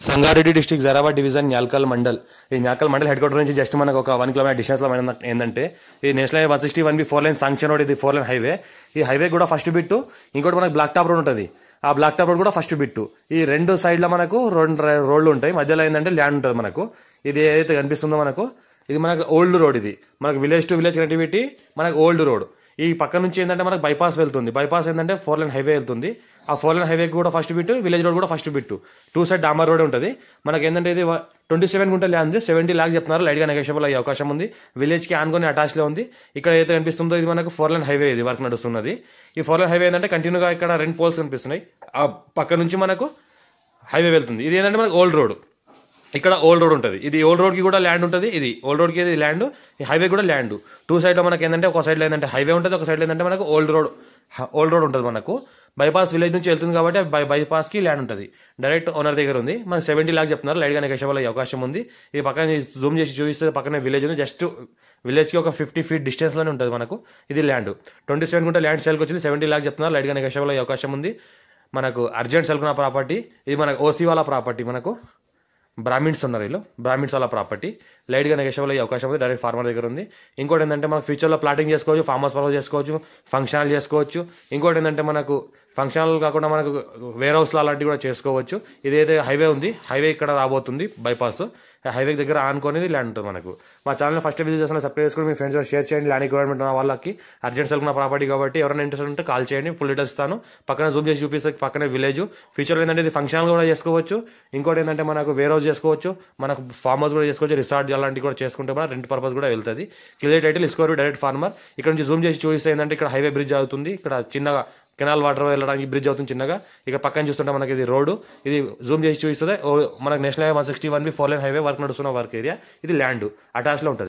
Sangareddy district Zaheerabad division Nyalkal mandal. ఈ Nyalkal mandal head quarter నుంచి just మనకు ఒక 1 కిలోమీటర్ డిస్టెన్స్లో ఏంటంటే ఈ national highway 161B 4 line sanction road. ఇది 4 లైన్ హైవే. ఈ హైవే కూడా ఫస్ట్ బిట్టు, ఇంకోటి మనకు బ్లాక్ టాప్ రోడ్ ఉంటుంది. ఆ బ్లాక్ టాప్ రోడ్ కూడా ఫస్ట్ బిట్టు. ఈ రెండు సైడ్లో మనకు రెండు రోడ్లు ఉంటాయి. మధ్యలో ఏంటంటే ల్యాండ్ ఉంటుంది మనకు. ఇది ఏదైతే కనిపిస్తుందో మనకు, ఇది మనకు ఓల్డ్ రోడ్. ఇది మనకు విలేజ్ టు విలేజ్ కనెక్టివిటీ, మనకు ఓల్డ్ రోడ్. ఈ పక్క నుంచి ఏంటంటే మనకు బైపాస్ వెళ్తుంది. బైపాస్ ఏంటంటే 4 లైన్ హైవే వెళ్తుంది. ఆ 4 లైన్ హైవే కూడా ఫస్ట్ బిట్టు, విలేజ్ రోడ్ కూడా ఫస్ట్ బిట్టు. 2 సైడ్ డాంబర్ రోడ్ ఉంటుంది. మనకి ఏంటంటే ఇది 27 గుంటల ల్యాండ్, 70 lakhs చెప్తున్నారు. లైట్గా నెగోషియబుల్ అయ్యే అవకాశం ఉంది. విలేజ్కి ఆనుకొని అటాచ్లో ఉంది. ఇక్కడ ఏదైతే కనిపిస్తుందో ఇది మనకు 4 లైన్ హైవే. ఇది వర్క్ నడుస్తున్నది. ఈ 4 లైన్ హైవే ఏంటంటే కంటిన్యూగా ఇక్కడ 2 పోల్స్ కనిపిస్తున్నాయి. ఆ పక్క నుంచి మనకు హైవే వెళ్తుంది. ఇది ఏంటంటే మనకు ఓల్డ్ రోడ్. ఇక్కడ ఓల్డ్ రోడ్ ఉంటుంది. ఇది ఓల్డ్ రోడ్కి కూడా ల్యాండ్ ఉంటుంది. ఇది ఓల్డ్ రోడ్కి ఇది ల్యాండ్, ఈ హైవే కూడా ల్యాండ్. 2 సైడ్లో మనకి ఏంటంటే ఒక సైడ్లో ఏంటంటే హైవే ఉంటుంది, ఒక సైడ్లో ఏంటంటే మనకు ఓల్డ్ రోడ్ ఉంటుంది. మనకు బైపాస్ విలేజ్ నుంచి వెళ్తుంది కాబట్టి బైపాస్కి ల్యాండ్ ఉంటుంది. డైరెక్ట్ ఓనర్ దగ్గర ఉంది. మనకు 70 lakhs చెప్తున్నారు. లైట్గా నెగోషియబుల్ అయ్యే అవకాశం ఉంది. ఈ పక్కన జూమ్ చేసి చూపిస్తే పక్కనే విలేజ్ ఉంది. జస్ట్ విలేజ్కి ఒక 50 feet డిస్టెన్స్లోనే ఉంటుంది మనకు. ఇది ల్యాండ్ 27 గుంట ల్యాండ్ సేల్కి వచ్చింది. 70 lakhs చెప్తున్నారు. లైట్గా నెగోషియబుల్ అయ్యే అవకాశం ఉంది. మనకు అర్జెంట్ సెల్కున్న ప్రాపర్టీ. ఇది మనకు ఓసీ వాళ్ళ ప్రాపర్టీ. మనకు బ్రాహ్మిన్స్ ఉన్నారు, వీళ్ళు బ్రాహ్మిన్స్ వాళ్ళ ప్రాపర్టీ. లైట్గా నెగోషియబుల్ అయ్యే అవకాశం ఉంది. డైరెక్ట్ ఫార్మర్ దగ్గర ఉంది. ఇంకోటి ఏంటంటే మనకు ఫ్యూచర్లో ప్లాటింగ్ చేసుకోవచ్చు, ఫార్మ్ హౌస్ పర్పస్ చేసుకోవచ్చు, ఫంక్షన్ చేసుకోవచ్చు. ఇంకోటి ఏంటంటే మనకు ఫంక్షన్ కాకుండా మనకు వేర్ హౌస్లో అలాంటివి కూడా చేసుకోవచ్చు. ఇదైతే హైవే ఉంది, హైవే ఇక్కడ రాబోతుంది బైపాస్. హైవే దగ్గర ఆనుకొని ల్యాండ్ ఉంటుంది మనకు. మా ఛానల్ ఫస్ట్ విజిట్ చేసిన సబ్స్క్రైబ్ చేసుకుని మీ ఫ్రెండ్స్ షేర్ చేయండి. ల్యాండ్ రిక్వైర్మెంట్ ఉన్న వాళ్ళకి అర్జెంట్ సెల్కున్న ప్రాపర్టీ కాబట్టి ఎవరైనా ఇంట్రెస్ట్ ఉంటే కాల్ చేయండి. ఫుల్ డీటెయిల్స్ ఇస్తాను. పక్కన జూమ్ చేసి చూపిస్తే పక్కనే విలేజ్. ఫ్యూచర్లో ఏంటంటే ఇది ఫంక్షన్ కూడా చేసుకోవచ్చు. ఇంకోటి ఏంటంటే మనకు వేర్ హౌస్ చేసుకోవచ్చు, మనకు ఫార్మ్ హౌస్ కూడా చేసుకోవచ్చు, రిసార్ట్ అలాంటివి కూడా చేసుకుంటే మన రెంట్ పర్పస్ కూడా వెళ్తుంది. క్లియర్ టైటిల్ ఇస్కోరు డైరెక్ట్ ఫార్మర్. ఇక్కడ నుంచి జూమ్ చేసి చూపిస్తే ఏంటంటే ఇక్కడ హైవే బ్రిడ్జ్ అవుతుంది. ఇక్కడ చిన్నగా కెనాల్ వాటర్ వెళ్ళడానికి బ్రిడ్జ్ అవుతుంది చిన్నగా. ఇక్కడ పక్కన చూస్తుంటే మనకి ఇది రోడ్డు. ఇది జూమ్ చేసి చూపిస్తుంది మనకు national highway 161B 4 line highway work నడుస్తున్న వర్క్ ఏరియా. ఇది ల్యాండ్ అటాచ్లో ఉంటుంది.